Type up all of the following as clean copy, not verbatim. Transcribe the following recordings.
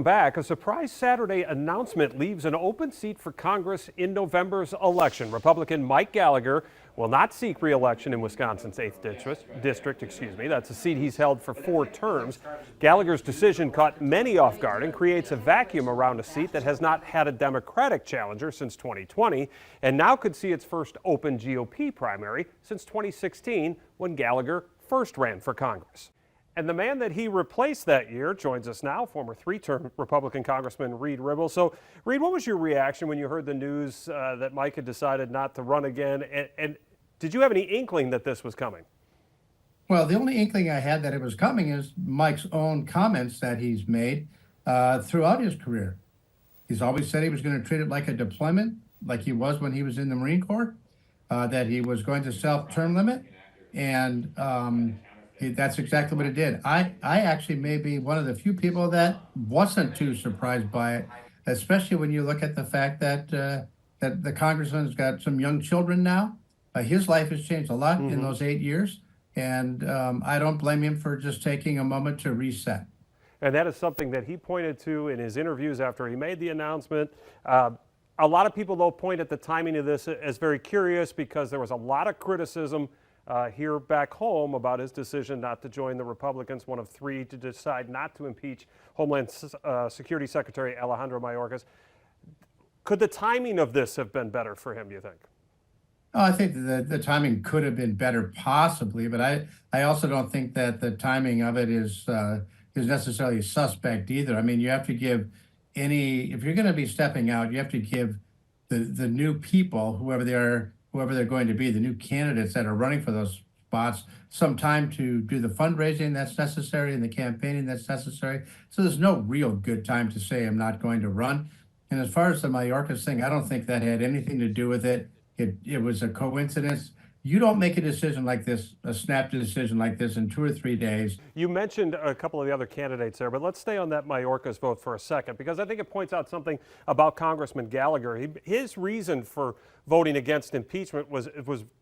Back, a surprise Saturday announcement leaves an open seat for Congress in November's election. Republican Mike Gallagher will not seek re-election in Wisconsin's 8th district. That's a seat he's held for 4 terms. Gallagher's decision caught many off guard and creates a vacuum around a seat that has not had a Democratic challenger since 2020 and now could see its first open GOP primary since 2016 when Gallagher first ran for Congress. And the man that he replaced that year joins us now, former 3-term Republican Congressman Reid Ribble. So, Reid, what was your reaction when you heard the news that Mike had decided not to run again? And did you have any inkling that this was coming? Well, the only inkling I had that it was coming is Mike's own comments that he's made throughout his career. He's always said he was going to treat it like a deployment, like he was when he was in the Marine Corps, that he was going to self-term limit, and that's exactly what it did. I actually may be one of the few people that wasn't too surprised by it, especially when you look at the fact that that the congressman's got some young children now. His life has changed a lot in those 8 years, and I don't blame him for just taking a moment to reset. And that is something that he pointed to in his interviews after he made the announcement. A lot of people, though, point at the timing of this as very curious because there was a lot of criticism here back home about his decision not to join the Republicans, one of 3 to decide not to impeach Homeland Security Secretary Alejandro Mayorkas. Could the timing of this have been better for him, do you think? Oh, I think the timing could have been better, possibly, but I also don't think that the timing of it is necessarily suspect either. I mean, you have to give if you're going to be stepping out, you have to give the new people, whoever they're going to be, the new candidates that are running for those spots, some time to do the fundraising that's necessary and the campaigning that's necessary. So there's no real good time to say I'm not going to run. And as far as the Mayorkas thing, I don't think that had anything to do with it. It was a coincidence. You don't make a decision like this, a snap decision like this in 2 or 3 days. You mentioned a couple of the other candidates there, but let's stay on that Mayorkas vote for a second, because I think it points out something about Congressman Gallagher. His reason for voting against impeachment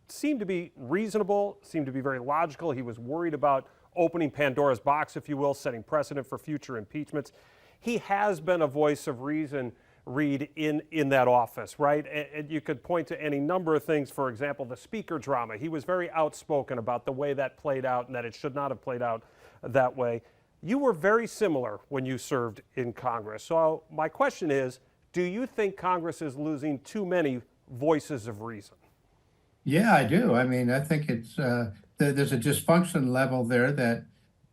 seemed to be reasonable, seemed to be very logical. He was worried about opening Pandora's box, if you will, setting precedent for future impeachments. He has been a voice of reason, Reid, in that office, right? And you could point to any number of things. For example, the speaker drama. He was very outspoken about the way that played out and that it should not have played out that way. You were very similar when you served in Congress. So my question is, do you think Congress is losing too many voices of reason? Yeah, I do. I mean, I think it's there's a dysfunction level there that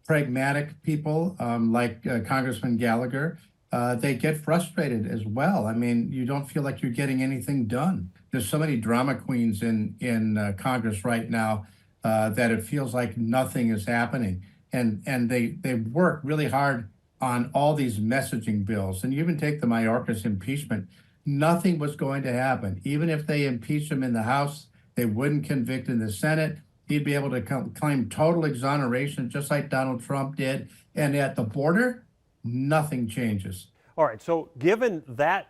pragmatic people like Congressman Gallagher, they get frustrated as well. I mean, you don't feel like you're getting anything done. There's so many drama queens in Congress right now that it feels like nothing is happening. And they work really hard on all these messaging bills. And you even take the Mayorkas impeachment, nothing was going to happen. Even if they impeached him in the House, they wouldn't convict in the Senate. He'd be able to claim total exoneration, just like Donald Trump did. And at the border, nothing changes. All right, so given that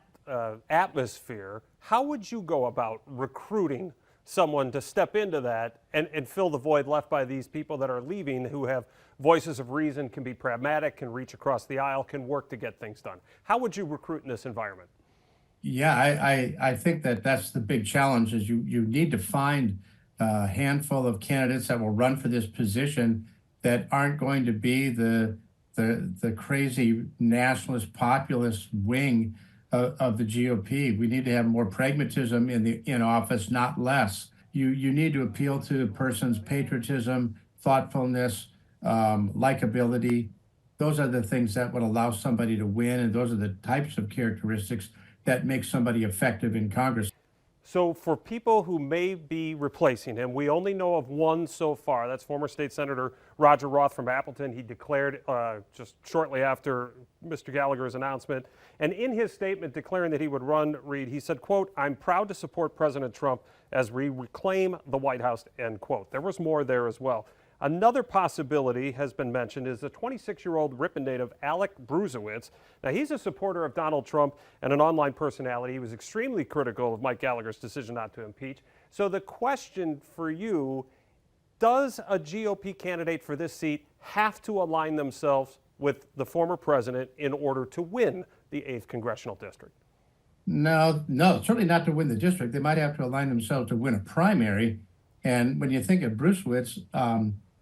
atmosphere, how would you go about recruiting someone to step into that and fill the void left by these people that are leaving, who have voices of reason, can be pragmatic, can reach across the aisle, can work to get things done? How would you recruit in this environment? Yeah, I think that's the big challenge is you need to find a handful of candidates that will run for this position that aren't going to be the crazy nationalist populist wing of the GOP. We need to have more pragmatism in office, not less. You need to appeal to a person's patriotism, thoughtfulness, likability. Those are the things that would allow somebody to win, and those are the types of characteristics that make somebody effective in Congress. So for people who may be replacing him, we only know of one so far. That's former State Senator Roger Roth from Appleton. He declared just shortly after Mr. Gallagher's announcement. And in his statement declaring that he would run, Reid, he said, quote, "I'm proud to support President Trump as we reclaim the White House," end quote. There was more there as well. Another possibility has been mentioned is the 26-year-old Ripon native Alec Bruzewicz. Now, he's a supporter of Donald Trump and an online personality. He was extremely critical of Mike Gallagher's decision not to impeach. So the question for you, does a GOP candidate for this seat have to align themselves with the former president in order to win the 8th congressional district? No, no, certainly not to win the district. They might have to align themselves to win a primary. And when you think of Bruce,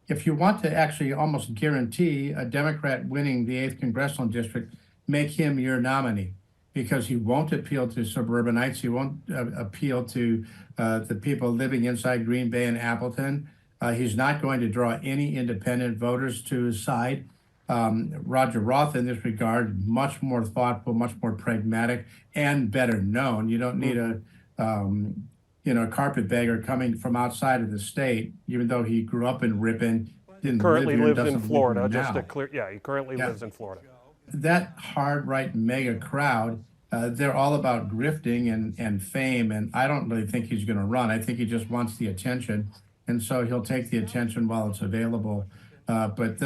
if you want to actually almost guarantee a Democrat winning the 8th congressional district, make him your nominee because he won't appeal to suburbanites. He won't appeal to the people living inside Green Bay and Appleton. He's not going to draw any independent voters to his side. Roger Roth, in this regard, much more thoughtful, much more pragmatic, and better known. You don't need a carpetbagger coming from outside of the state, even though he grew up in Ripon. Currently lives in doesn't Florida. live here Just to now. clear, yeah, he currently lives in Florida. That hard right mega crowd, they're all about grifting and fame, and I don't really think he's going to run. I think he just wants the attention, and so he'll take the attention while it's available. But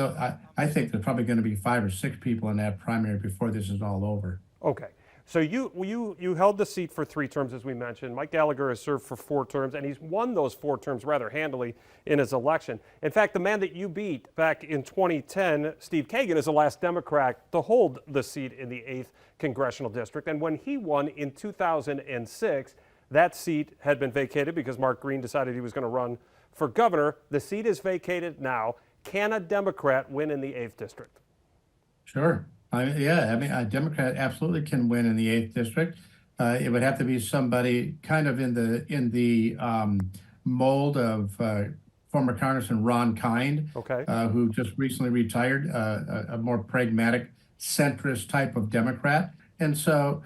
I think there's probably going to be 5 or 6 people in that primary before this is all over. Okay. So you held the seat for 3 terms, as we mentioned. Mike Gallagher has served for 4 terms, and he's won those 4 terms rather handily in his election. In fact, the man that you beat back in 2010, Steve Kagan, is the last Democrat to hold the seat in the 8th congressional district. And when he won in 2006, that seat had been vacated because Mark Green decided he was going to run for governor. The seat is vacated now. Can a Democrat win in the 8th district? Sure. A Democrat absolutely can win in the 8th district. It would have to be somebody kind of in the mold of former Congressman Ron Kind, Okay. who just recently retired, a more pragmatic, centrist type of Democrat. And so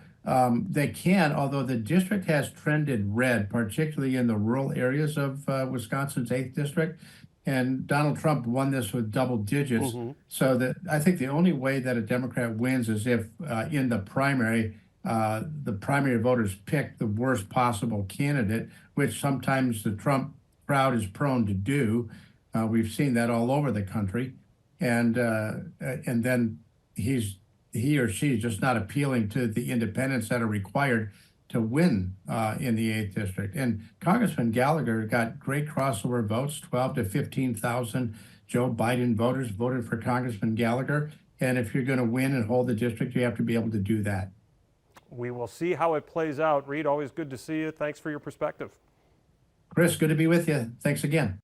they can, although the district has trended red, particularly in the rural areas of Wisconsin's 8th district. And Donald Trump won this with double digits. So that I think the only way that a Democrat wins is if in the primary voters pick the worst possible candidate, which sometimes the Trump crowd is prone to do. We've seen that all over the country. And then he or she is just not appealing to the independents that are required to win in the 8th district. And Congressman Gallagher got great crossover votes, 12 to 15,000 Joe Biden voters voted for Congressman Gallagher. And if you're going to win and hold the district, you have to be able to do that. We will see how it plays out. Reid, always good to see you. Thanks for your perspective. Chris, good to be with you. Thanks again.